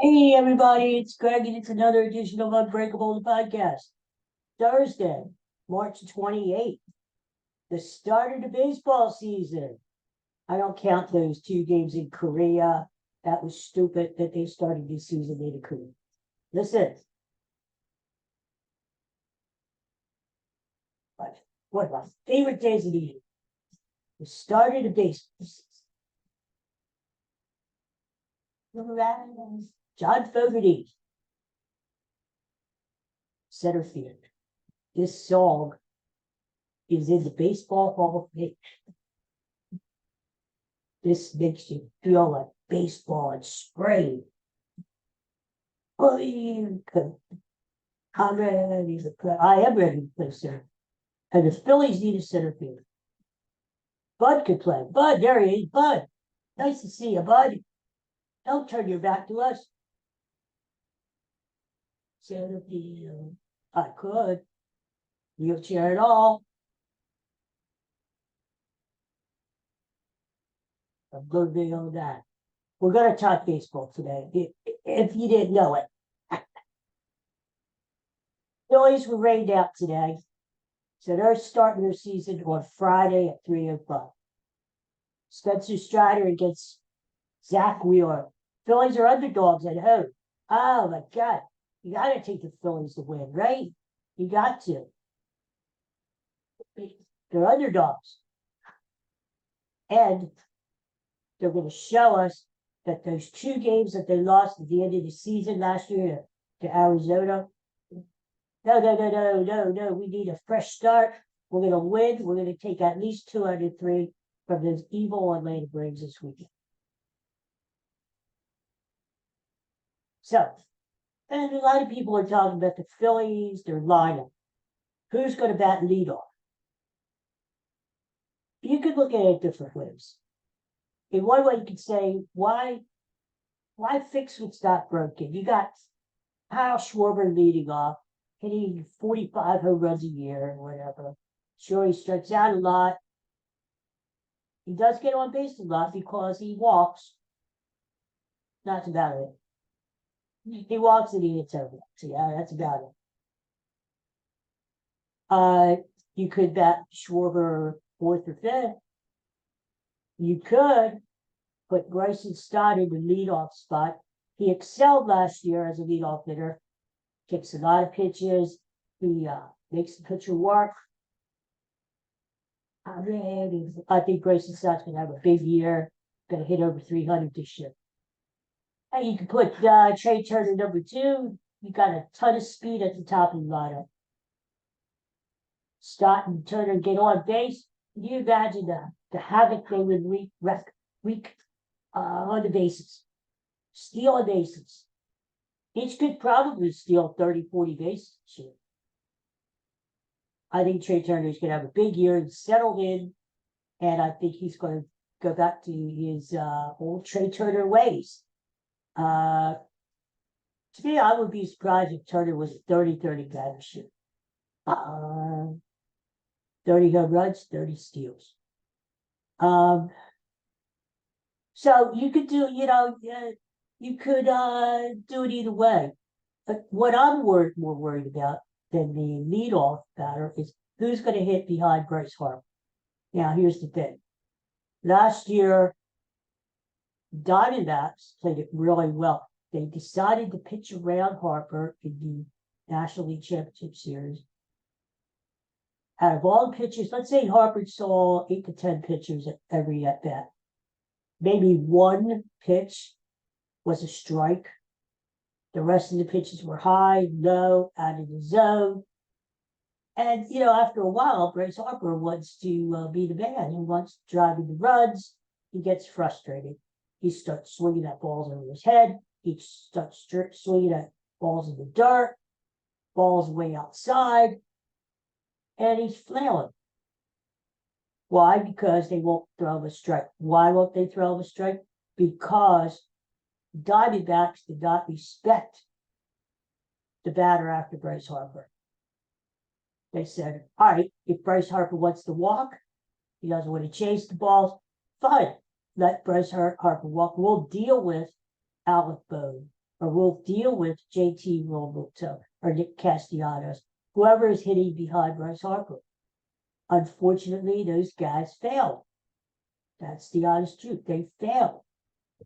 Hey everybody, it's Greg and it's another edition of Unbreakable, the podcast. Thursday, March 28th, the start of the baseball season. I don't count those two games in Korea. That was stupid that they started this season in Korea. Listen, one of my favorite days of the year, the start of the baseball season. Remember that? John Fogerty, center field. This song is in the Baseball Hall of Fame. This makes you feel like baseball and spring. I'm ready to play. I am ready to play center. And the Phillies need a center fielder. Bud could play. Bud, there he is. Bud, nice to see you, Bud. Don't turn your back to us. Center field. I could. Wheelchair at all. I'm going to be on that. We're going to talk baseball today, if you didn't know it. Phillies were rained out today, so they're starting their season on Friday at 3:05. Spencer Strider against Zach Wheeler. Phillies are underdogs at home. Oh my God. You got to take the Phillies to win, right? You got to. They're underdogs. And they're going to show us that those two games that they lost at the end of the season last year to Arizona. No. We need a fresh start. We're going to win. We're going to take at least 203 from those evil Atlanta Braves this weekend. So, and a lot of people are talking about the Phillies, their lineup. Who's going to bat leadoff? You could look at it different ways. In one way, you could say, why fix what's not broken? You got Kyle Schwarber leading off, hitting 45 home runs a year or whatever. Sure, he strikes out a lot. He does get on base a lot because he walks. That's about it. He walks and he hits over. So yeah, that's about it. You could bat Schwarber fourth or fifth. You could put Bryson Stott in the leadoff spot. He excelled last year as a leadoff hitter. Takes a lot of pitches. He makes the pitcher work. I think Bryson Stott's going to have a big year. Going to hit over 300 this year. And you can put Trey Turner number 2. You got a ton of speed at the top of the lineup. Stott and Turner get on base. Can you imagine the havoc they would wreak on the bases? Steal the bases. Each could probably steal 30, 40 bases this year. I think Trey Turner is going to have a big year and settled in, and I think he's going to go back to his old Trey Turner ways. To me, I would be surprised if Turner was a 30-30 guy this year. 30 home runs, 30 steals. So you could do, you could do it either way. But what I'm more worried about than the leadoff batter is who's going to hit behind Bryce Harper. Now, here's the thing. Last year, Diamondbacks played it really well. They decided to pitch around Harper in the National League Championship Series. Out of all the pitchers, let's say Harper saw 8 to 10 pitchers every at bat. Maybe one pitch was a strike. The rest of the pitches were high, low, out of the zone. And, after a while, Bryce Harper wants to be the man. He wants to drive in the runs. He gets frustrated. He starts swinging at balls over his head. He starts swinging at balls in the dirt, balls way outside, and he's flailing. Why? Because they won't throw him a strike. Why won't they throw him a strike? Because Diamondbacks did not respect the batter after Bryce Harper. They said, all right, if Bryce Harper wants to walk, he doesn't want to chase the balls, fine. Let Bryce Harper walk. We'll deal with Alec Bohm or will deal with JT Realmuto or Nick Castellanos, whoever is hitting behind Bryce Harper. Unfortunately, those guys failed. That's the honest truth. They failed.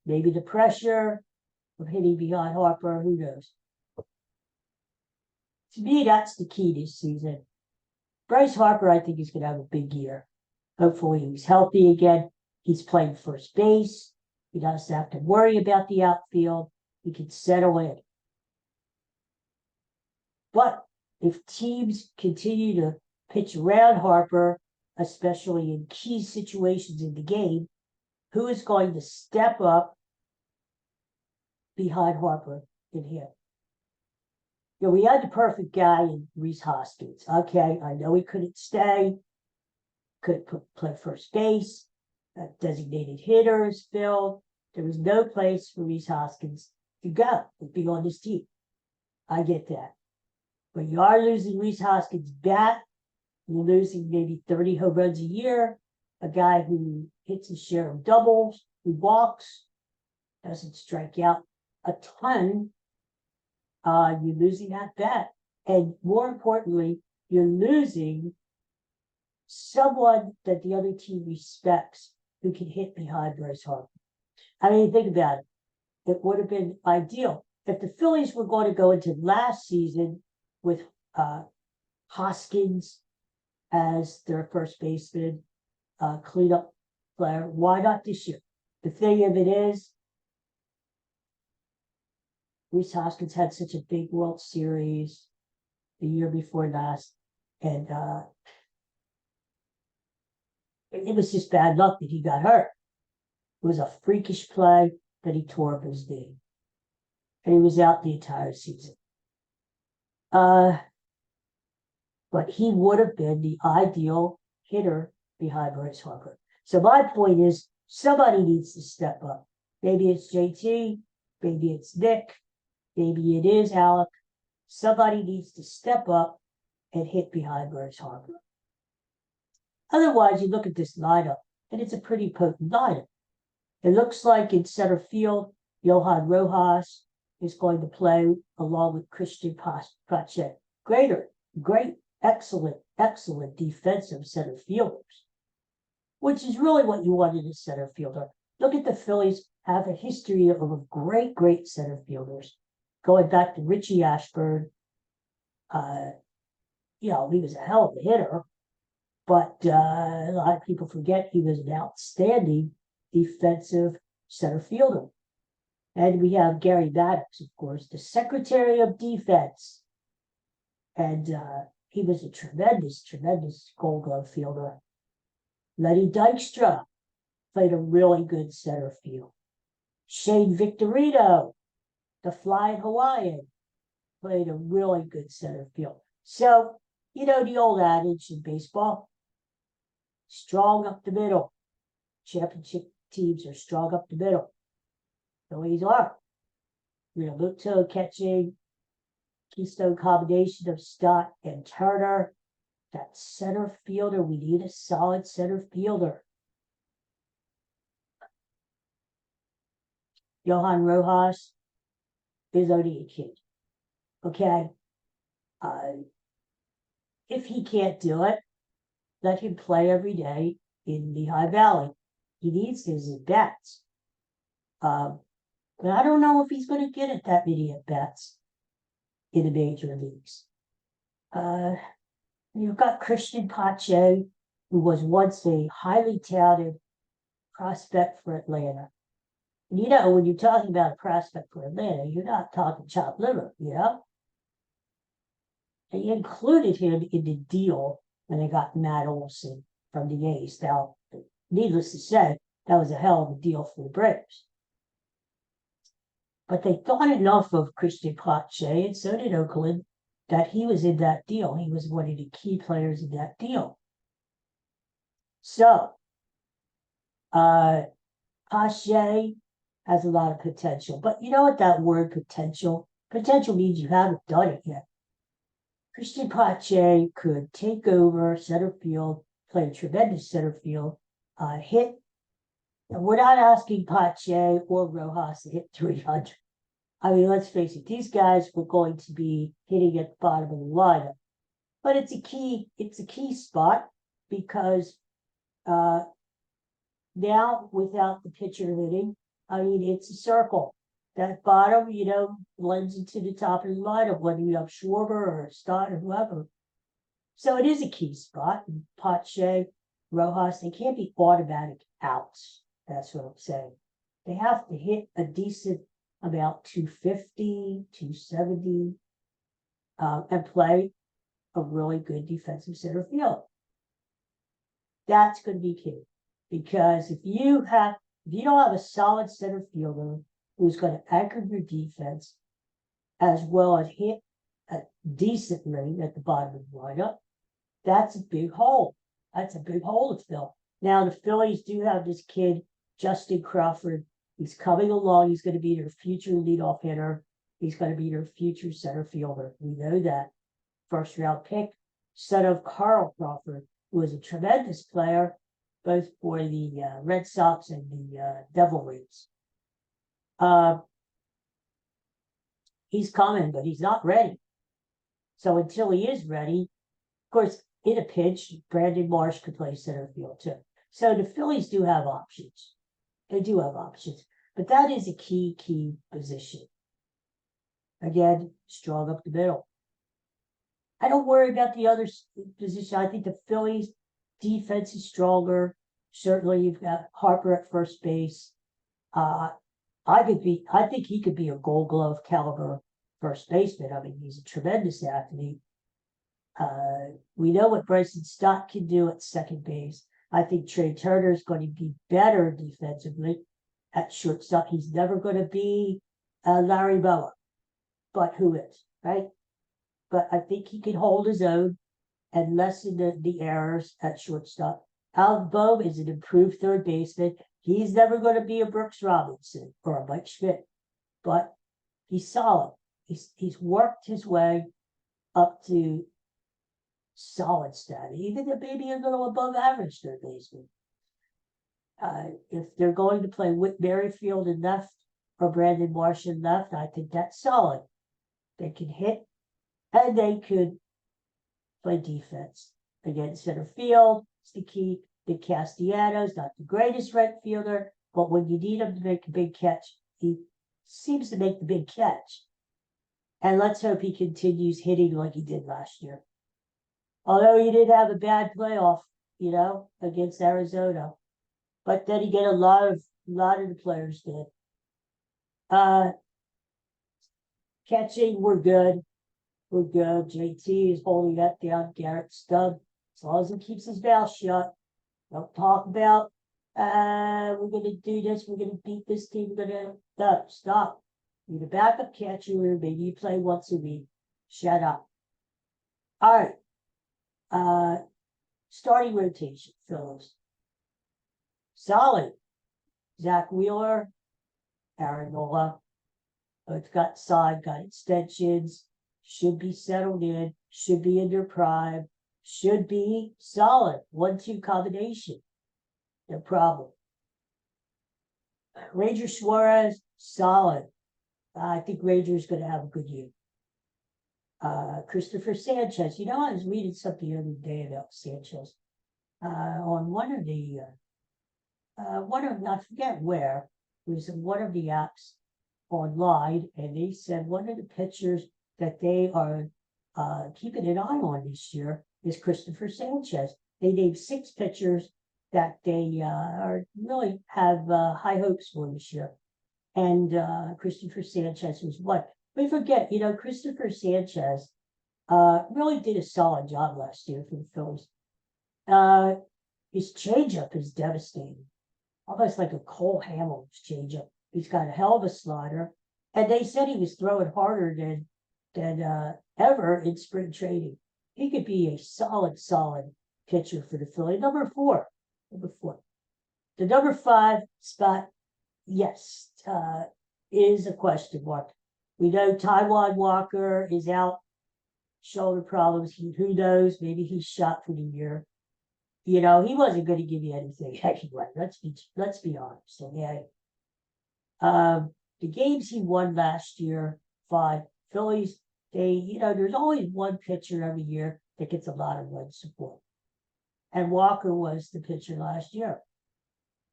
Maybe the pressure of hitting behind Harper, who knows? To me, that's the key this season. Bryce Harper, I think, is going to have a big year. Hopefully, he's healthy again. He's playing first base. He doesn't have to worry about the outfield. He can settle in. But if teams continue to pitch around Harper, especially in key situations in the game, who is going to step up behind Harper in him? You know, we had the perfect guy in Rhys Hoskins. Okay, I know he couldn't stay, couldn't play first base, designated hitters filled. There was no place for Rhys Hoskins to go to be on this team. I get that. But you are losing Rhys Hoskins' bat. You're losing maybe 30 home runs a year, a guy who hits his share of doubles, who walks, doesn't strike out a ton. You're losing that bat. And more importantly, you're losing someone that the other team respects who can hit behind Bryce Harper. I mean, think about it. It would have been ideal if the Phillies were going to go into last season with Hoskins as their first baseman, cleanup player. Why not this year? The thing of it is, Rhys Hoskins had such a big World Series the year before last, and it was just bad luck that he got hurt. It was a freakish play that he tore up his knee, and he was out the entire season. But he would have been the ideal hitter behind Bryce Harper. So my point is, somebody needs to step up. Maybe it's JT, maybe it's Nick, maybe it is Alec. Somebody needs to step up and hit behind Bryce Harper. Otherwise, you look at this lineup, and it's a pretty potent lineup. It looks like in center field, Johan Rojas is going to play along with Christian Pache. Great, excellent defensive center fielders, which is really what you want in a center fielder. Look at the Phillies have a history of great center fielders, going back to Richie Ashburn. He was a hell of a hitter, but a lot of people forget he was an outstanding defensive center fielder. And we have Gary Maddox, of course, the Secretary of Defense. And he was a tremendous Gold Glove fielder. Lenny Dykstra played a really good center field. Shane Victorino, the Flying Hawaiian, played a really good center field. So, the old adage in baseball, strong up the middle. Championship teams are strong up the middle. Phillies are. Realmuto catching, keystone combination of Stott and Turner. That center fielder, we need a solid center fielder. Johan Rojas is only a kid. Okay? If he can't do it, let him play every day in Lehigh Valley. He needs his at-bats. But I don't know if he's going to get it that many at-bats in the major leagues. You've got Christian Pache, who was once a highly touted prospect for Atlanta. And when you're talking about a prospect for Atlanta, you're not talking chopped liver, And he included him in the deal when they got Matt Olson from the A's. Now, needless to say, that was a hell of a deal for the Braves. But they thought enough of Christian Pache, and so did Oakland, that he was in that deal. He was one of the key players in that deal. So, Pache has a lot of potential. But you know what that word potential? Potential means you haven't done it yet. Christian Pache could take over center field, play a tremendous center field, hit. And we're not asking Pache or Rojas to hit 300. I mean, let's face it, these guys were going to be hitting at the bottom of the lineup. But it's a key spot because now without the pitcher hitting, I mean, it's a circle. That bottom, blends into the top of the lineup, whether you have Schwarber or Stott or whoever. So it is a key spot. And Pache, Rojas, they can't be automatic outs. That's what I'm saying. They have to hit a decent about 250, 270, and play a really good defensive center field. That's going to be key. Because if you don't have a solid center fielder who's going to anchor your defense as well as hit a decent rate at the bottom of the lineup, that's a big hole. That's a big hole to fill. Now, the Phillies do have this kid, Justin Crawford. He's coming along. He's going to be their future leadoff hitter. He's going to be their future center fielder. We know that. First round pick, son of Carl Crawford, who was a tremendous player, both for the Red Sox and the Devil Rays. He's coming, but he's not ready. So until he is ready, of course, in a pinch, Brandon Marsh could play center field too. So the Phillies do have options. They do have options. But that is a key position. Again, strong up the middle. I don't worry about the other position. I think the Phillies defense is stronger. Certainly, you've got Harper at first base. I think he could be a Gold Glove caliber first baseman. I mean, he's a tremendous athlete. We know what Bryson Stott can do at second base. I think Trey Turner is going to be better defensively at shortstop. He's never going to be Larry Bowa, but who is, right? But I think he can hold his own and lessen the errors at shortstop. Alec Bohm is an improved third baseman. He's never going to be a Brooks Robinson or a Mike Schmidt, but he's solid. He's worked his way up to solid status, even maybe a little above average third baseman. If they're going to play Whit Merrifield in left or Brandon Marsh in left, I think that's solid. They can hit and they could play defense. Again, center field is the key. The Castellanos, not the greatest right fielder, but when you need him to make a big catch, he seems to make the big catch. And let's hope he continues hitting like he did last year. Although he did have a bad playoff, against Arizona. But then again, a lot of the players did. Catching, we're good. We're good. JT is holding that down. Garrett Stubb, as long as he keeps his mouth shut. Don't talk about, we're going to do this. We're going to beat this team. We're going to, no, stop. You're the backup catcher. Maybe you play once a week. Shut up. All right. Starting rotation, Phillies. Solid. Zach Wheeler, Aaron Nola. Both got signed, got extensions. Should be settled in. Should be in their prime. Should be solid. 1-2 combination. No problem. Ranger Suarez, solid. I think Ranger's going to have a good year. Christopher Sanchez. I was reading something the other day about Sanchez. On one of, I forget where, it was in one of the apps online, and they said one of the pitchers that they are keeping an eye on this year is Christopher Sanchez. They named 6 pitchers that they really have high hopes for this year. And Christopher Sanchez was one. We forget, Christopher Sanchez really did a solid job last year for the Phillies. His changeup is devastating. Almost like a Cole Hamels changeup. He's got a hell of a slider. And they said he was throwing harder than ever in spring training. He could be a solid pitcher for the Phillies. Number four. The number 5 spot, yes, is a question mark. We know Taijuan Walker is out, shoulder problems. Who knows? Maybe he's shot for the year. He wasn't going to give you anything anyway. Let's be honest. Okay. the games he won last year, 5 Phillies, there's always one pitcher every year that gets a lot of run support. And Walker was the pitcher last year.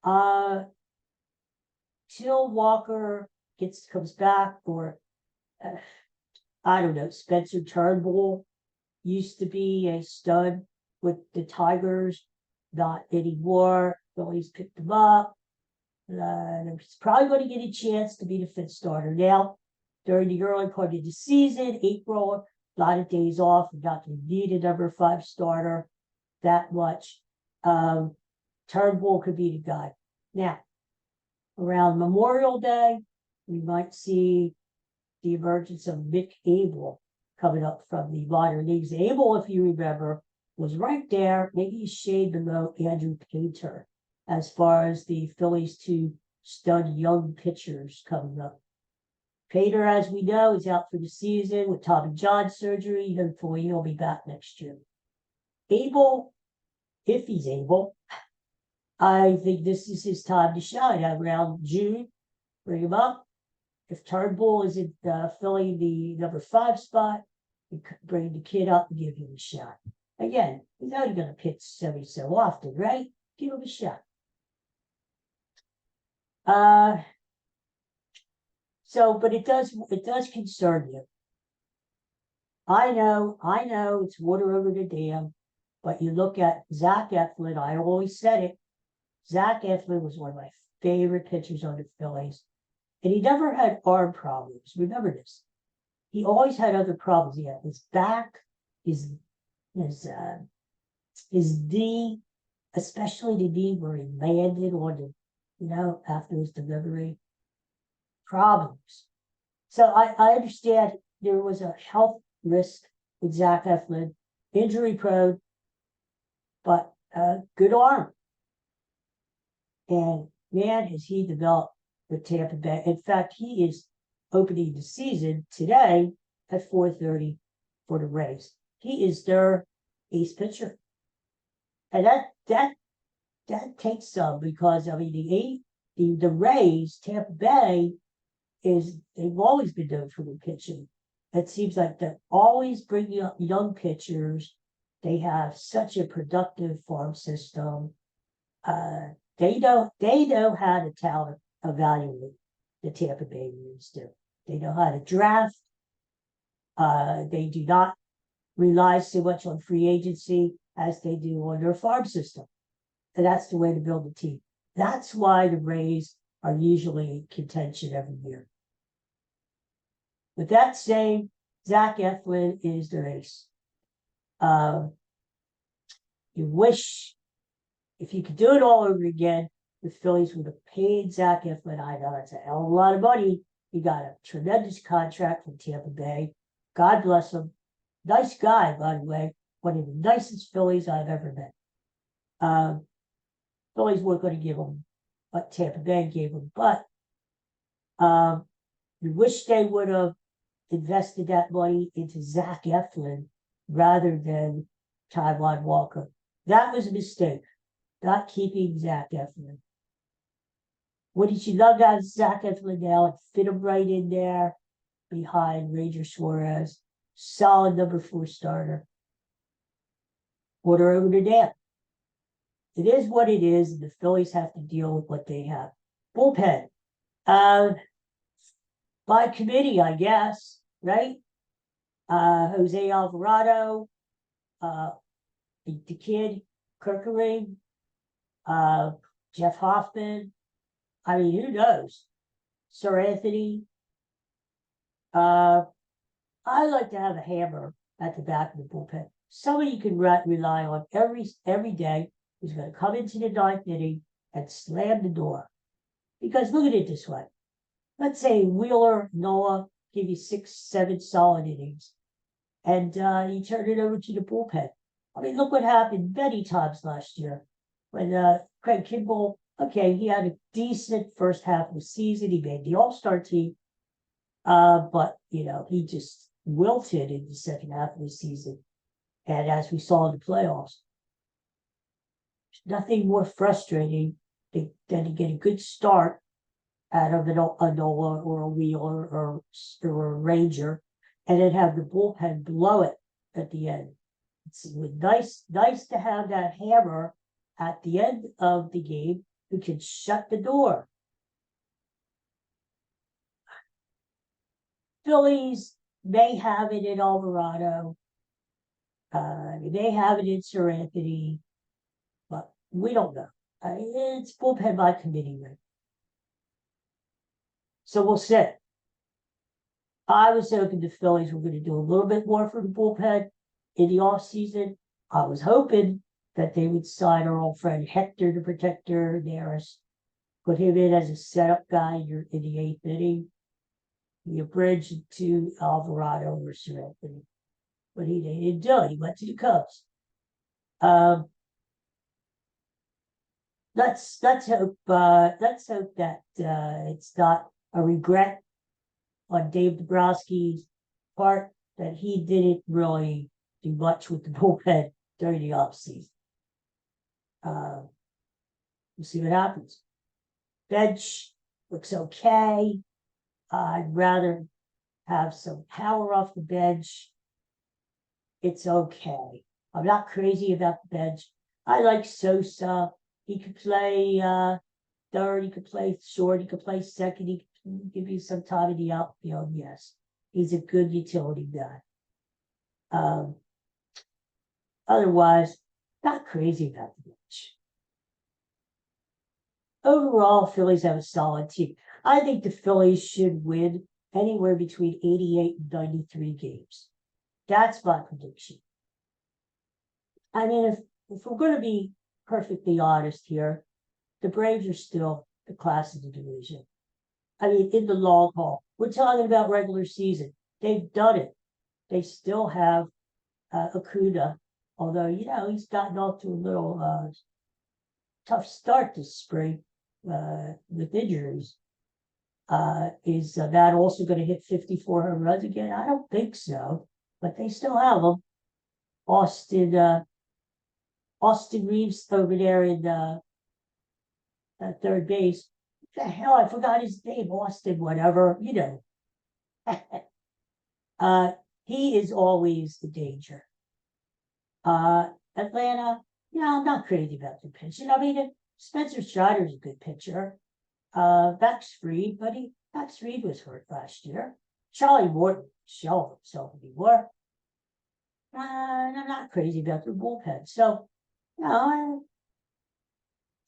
Till Walker comes back, or I don't know, Spencer Turnbull used to be a stud with the Tigers, not anymore. Phillies picked him up. He's probably going to get a chance to be the 5th starter. Now, during the early part of the season, April, a lot of days off. We're not going to need a number 5 starter that much. Turnbull could be the guy. Now, around Memorial Day, we might see the emergence of Mick Abel coming up from the minor leagues. Abel, if you remember, was right there, maybe a shade below Andrew Painter, as far as the Phillies 2 stud young pitchers coming up. Painter, as we know, is out for the season with Tommy John surgery. Hopefully, he'll be back next year. Abel, if he's able, I think this is his time to shine. Around June, bring him up. If Turnbull is filling the number 5 spot, bring the kid up and give him a shot. Again, he's only going to pitch every so often, right? Give him a shot. But it does concern you. I know it's water over the dam, but you look at Zach Eflin. I always said it. Zach Eflin was one of my favorite pitchers on the Phillies, and he never had arm problems. Remember this. He always had other problems. He had his back, his knee, especially the knee where he landed on the, after his delivery. Problems. So I understand there was a health risk with Zach Eflin, injury prone, but good arm. And man, has he developed with Tampa Bay. In fact, he is opening the season today at 4:30 for the Rays. He is their ace pitcher. And that takes some, because the Rays, Tampa Bay, they've always been known for their pitching. It seems like they're always bringing up young pitchers. They have such a productive farm system. They know how to talent evaluate, the Tampa Bay Rays do. They know how to draft. They do not rely so much on free agency as they do on their farm system. And that's the way to build a team. That's why the Rays are usually in contention every year. With that saying, Zach Eflin is their ace. You wish, if you could do it all over again, the Phillies would have paid Zach Eflin. I know it's a hell of a lot of money. He got a tremendous contract from Tampa Bay. God bless him. Nice guy, by the way. One of the nicest Phillies I've ever met. Phillies weren't going to give him what Tampa Bay gave him, but you wish they would have invested that money into Zach Eflin rather than Taijuan Walker. That was a mistake, not keeping Zach Eflin. Wouldn't you love to have Zach Eflin now and fit him right in there behind Ranger Suarez? Solid number 4 starter. Water over the dam. It is what it is, and the Phillies have to deal with what they have. Bullpen. By committee, I guess, right? Jose Alvarado, the kid, Kirkering, Jeff Hoffman. I mean, who knows? Sir Anthony. I like to have a hammer at the back of the bullpen. Somebody you can rely on every day who's going to come into the 9th inning and slam the door. Because look at it this way. Let's say Wheeler, Noah give you 6, 7 solid innings, and you turn it over to the bullpen. I mean, look what happened many times last year when Craig Kimbrell, okay, he had a decent first half of the season. He made the All-Star team, but, he just wilted in the second half of the season. And as we saw in the playoffs, there's nothing more frustrating than to get a good start out of a Nola or a Wheeler or a Ranger, and then have the bullpen blow it at the end. It's nice to have that hammer at the end of the game who can shut the door. Phillies may have it in Alvarado. They have it in Sir Anthony, but we don't know. It's bullpen by committee, right? So we'll see. I was hoping the Phillies were going to do a little bit more for the bullpen in the offseason. I was hoping that they would sign our old friend Hector, the protector, Neris, put him in as a setup guy in the eighth inning. He abridged to Alvarado or Sir Anthony. But he didn't do it. He went to the Cubs. Let's hope that it's not a regret on Dave Dombrowski's part that he didn't really do much with the bullpen during the offseason. We'll see what happens. Bench looks okay. I'd rather have some power off the bench. It's okay. I'm not crazy about the bench. I like Sosa. He could play third, he could play short, he could play second, he could give you some time in the outfield. Yes, he's a good utility guy. Otherwise, not crazy about the bench. Overall, Phillies have a solid team. I think the Phillies should win anywhere between 88 and 93 games. That's my prediction. I mean, if we're going to be perfectly honest here, the Braves are still the class of the division. I mean, in the long haul, we're talking about regular season. They've done it. They still have Acuna, although, he's gotten off to a little tough start this spring with injuries. Is that also going to hit 54 home runs again? I don't think so, but they still have them. Austin Reeves over there in at third base. What the hell? I forgot his name. Austin, whatever, he is always the danger. Atlanta, I'm not crazy about the pitching. I mean, Spencer Strider's a good pitcher. Max Fried, but Max Fried was hurt last year. Charlie Morton showed himself anymore. And I'm not crazy about their bullpen. So,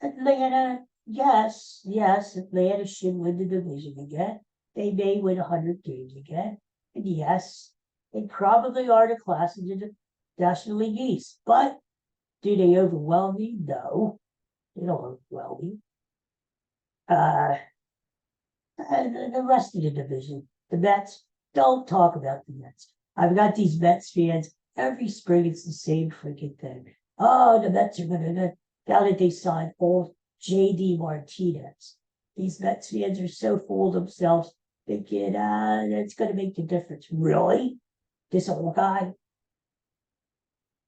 Atlanta, yes, Atlanta should win the division again. They may win 100 games again. And yes, they probably are the class of the National League East. But do they overwhelm me? No, they don't overwhelm me. And the rest of the division, the Mets, don't talk about the Mets. I've got these Mets fans. Every spring, it's the same freaking thing. Oh, the Mets are going to, now that they signed old J.D. Martinez. These Mets fans are so full of themselves, thinking, that's going to make the difference. Really? This old guy?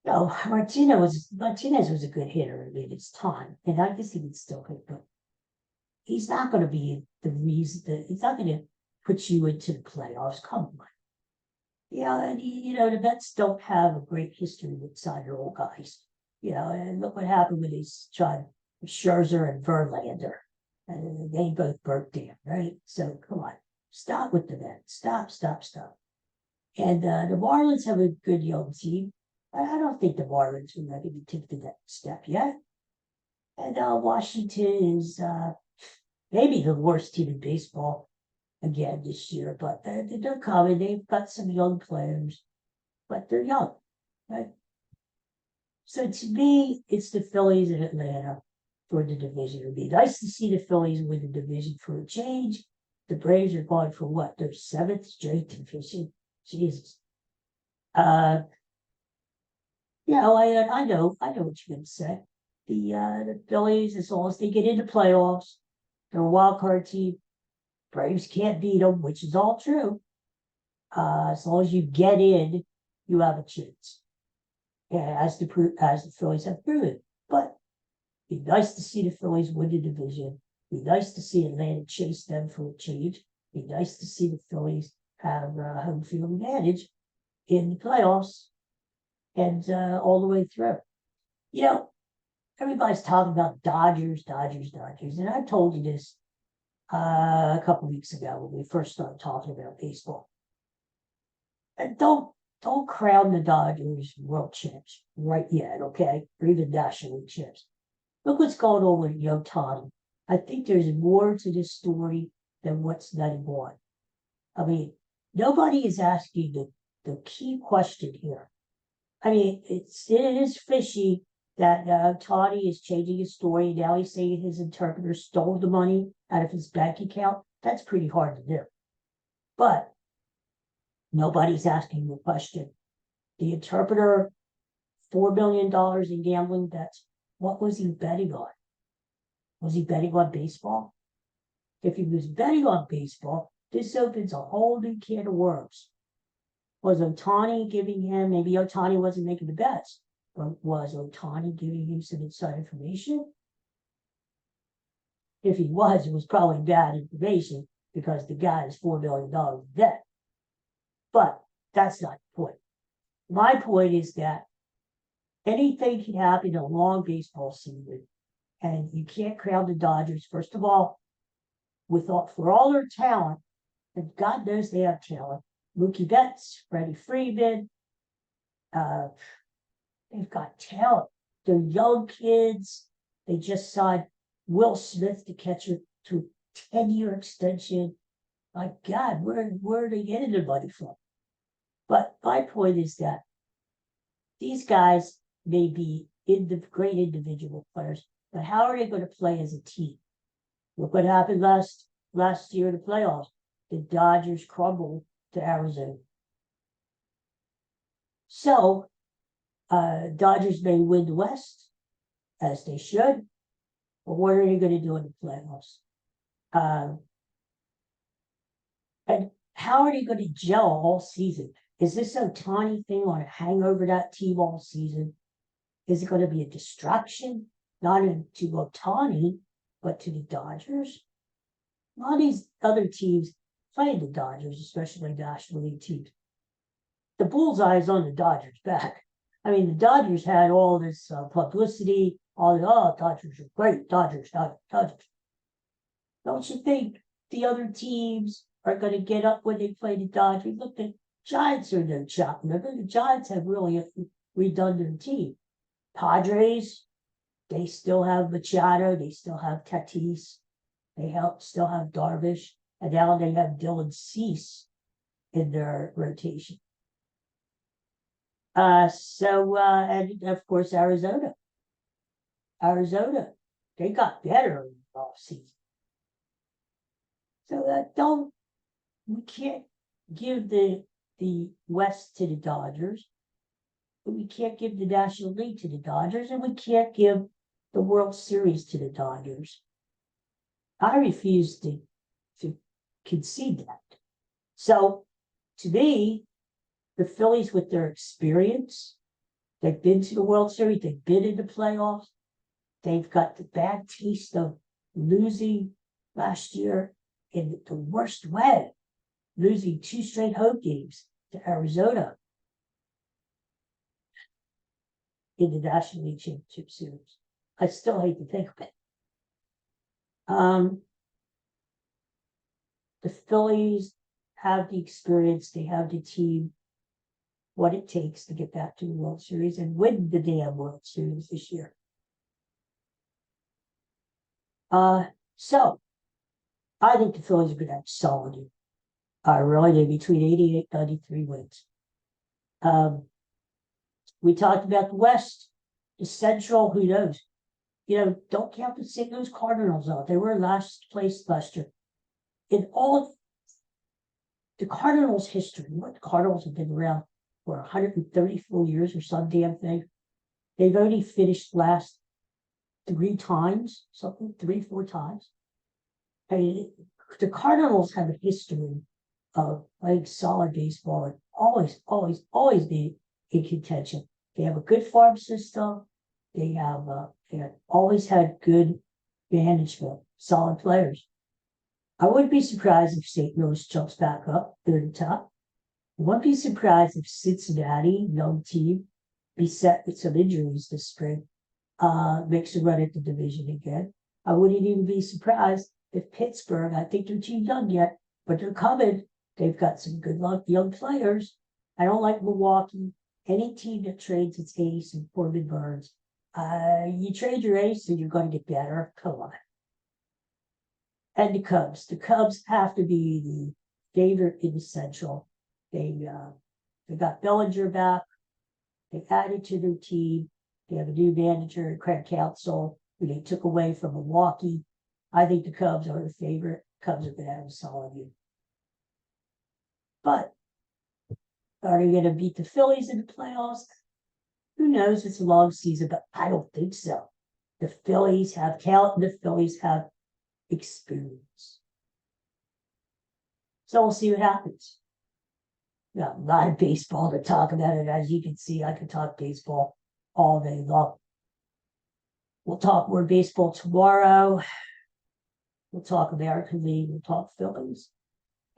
No, Martinez was a good hitter in its time, and I guess he would still hit, but he's not going to be the reason. He's not going to put you into the playoffs. Come on. And the Mets don't have a great history with signing old guys. And look what happened when they tried Scherzer and Verlander. And they both broke down, right? So come on. Stop with the Mets. Stop. And the Marlins have a good young team. I don't think the Marlins are ready to take the next step yet. And Washington is maybe the worst team in baseball again this year, but they're coming. They've got some young players, but they're young, right? So to me, it's the Phillies and Atlanta for the division. It would be nice to see the Phillies win the division for a change. The Braves are going for what? Their 7th straight division. Jesus. I know what you're going to say. The Phillies, as long as they get into playoffs, they're a wild card team. Braves can't beat them, which is all true. As long as you get in, you have a chance. As the Phillies have proven. But it'd be nice to see the Phillies win the division. Be nice to see Atlanta chase them for a change. Be nice to see the Phillies have home field advantage in the playoffs and all the way through. You know, everybody's talking about Dodgers, and I told you this a couple weeks ago when we first started talking about baseball. And don't crown the Dodgers world champs right yet, okay? Or even National League champs. Look what's going on with Ohtani. I think there's more to this story than what's letting on. I mean, nobody is asking the key question here. I mean, it is fishy that Ohtani is changing his story. Now he's saying his interpreter stole the money out of his bank account. That's pretty hard to do. But nobody's asking the question. The interpreter, $4 million in gambling bets. What was he betting on? Was he betting on baseball? If he was betting on baseball, this opens a whole new can of worms. Was Ohtani giving him, maybe Ohtani wasn't making the bets, but was Ohtani giving him some inside information? If he was, it was probably bad information because the guy is $4 million in debt. But that's not the point. My point is that anything can happen in a long baseball season, and you can't crown the Dodgers. First of all, for all their talent, and God knows they have talent, Mookie Betts, Freddie Freeman, they've got talent. They're young kids. They just signed Will Smith, the catcher, to a 10-year extension. My God, where are they getting their money from? But my point is that these guys may be great individual players, but how are they going to play as a team? Look what happened last year in the playoffs. The Dodgers crumbled to Arizona. So, Dodgers may win the West, as they should, but what are they going to do in the playoffs? And how are they going to gel all season? Is this Ohtani thing going to hang over that team all season? Is it going to be a distraction, not to Ohtani, but to the Dodgers? A lot of these other teams playing the Dodgers, especially National League teams. The bullseye is on the Dodgers' back. I mean, the Dodgers had all this publicity, Dodgers are great, Dodgers. Don't you think the other teams are going to get up when they play the Dodgers? Look, the Giants are no joke. The Giants have really redone their team. Padres, they still have Machado, they still have Tatis, they still have Darvish, and now they have Dylan Cease in their rotation. And of course, Arizona, they got better in the offseason. So we can't give the West to the Dodgers, but we can't give the National League to the Dodgers, and we can't give the World Series to the Dodgers. I refuse to concede that. So, to me, the Phillies, with their experience, they've been to the World Series, they've been in the playoffs, they've got the bad taste of losing last year in the worst way, losing 2 straight home games to Arizona in the National League Championship Series. I still hate to think of it. The Phillies have the experience, they have the team, what it takes to get back to the World Series and win the damn World Series this year. So I think the Phillies are going to have solid year. Really, between 88 and 93 wins. We talked about the West, the Central, who knows? Don't count the St. Louis Cardinals out. They were last place last year. In all of the Cardinals' history, what the Cardinals have been around for 134 years or some damn thing. They've only finished last 3 times, 3-4 times. I mean, the Cardinals have a history of playing solid baseball and always be in contention. They have a good farm system. They have always had good management. solid players. I wouldn't be surprised if St. Louis jumps back up. They're the top. I wouldn't be surprised if Cincinnati, young team, beset with some injuries this spring, makes a run at the division again. I wouldn't even be surprised if Pittsburgh, I think they're too young yet, but they're coming. They've got some good young players. I don't like Milwaukee. Any team that trades its ace and Corbin Burns, you trade your ace and you're going to get better. Come on. And the Cubs. The Cubs have to be the favorite in the Central. They got Bellinger back. They added to their team. They have a new manager, Craig Counsell, who they took away from Milwaukee. I think the Cubs are the favorite. Cubs are going to have a solid year. But are they going to beat the Phillies in the playoffs? Who knows? It's a long season, but I don't think so. The Phillies have talent, and the Phillies have experience. So we'll see what happens. Got a lot of baseball to talk about it. As you can see, I could talk baseball all day long. We'll talk more baseball tomorrow. We'll talk American League. We'll talk Phillies.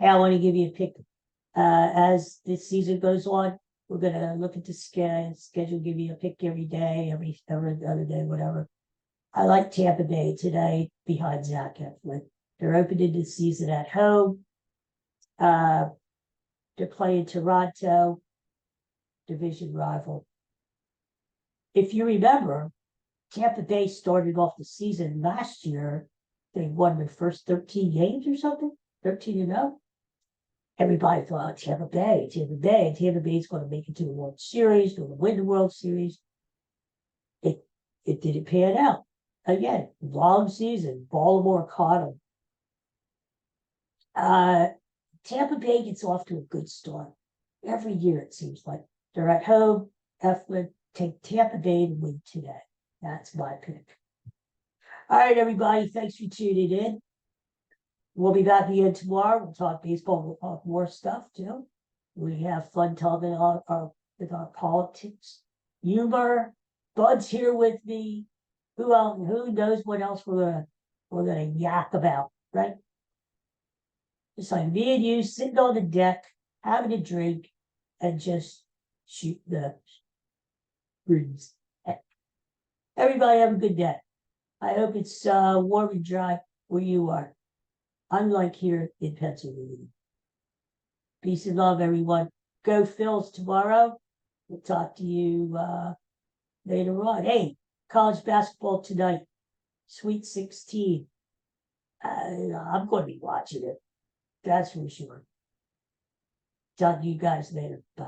And I want to give you a pick. As this season goes on, we're going to look at the schedule, give you a pick every day, every other day, whatever. I like Tampa Bay today behind Zach Eflin. They're opening the season at home. They're playing Toronto, division rival. If you remember, Tampa Bay started off the season last year. They won their first 13 games or something, 13-0. Everybody thought Tampa Bay, and Tampa Bay's going to make it to the World Series, going to win the World Series. It didn't pan out. Again, long season. Baltimore caught them. Tampa Bay gets off to a good start. Every year, it seems like. They're at home. Eflin, take Tampa Bay to win today. That's my pick. All right, everybody. Thanks for tuning in. We'll be back again tomorrow. We'll talk baseball. We'll talk more stuff, too. We have fun talking with our politics. Humor. Bud's here with me. Who knows what else we're gonna yak about, right? Just like me and you sitting on the deck, having a drink, and just shoot the breeze. Everybody have a good day. I hope it's warm and dry where you are. Unlike here in Pennsylvania. Peace and love, everyone. Go Phils tomorrow. We'll talk to you later on. Hey, college basketball tonight. Sweet 16. I'm going to be watching it. That's for sure. Talk to you guys later. Bye.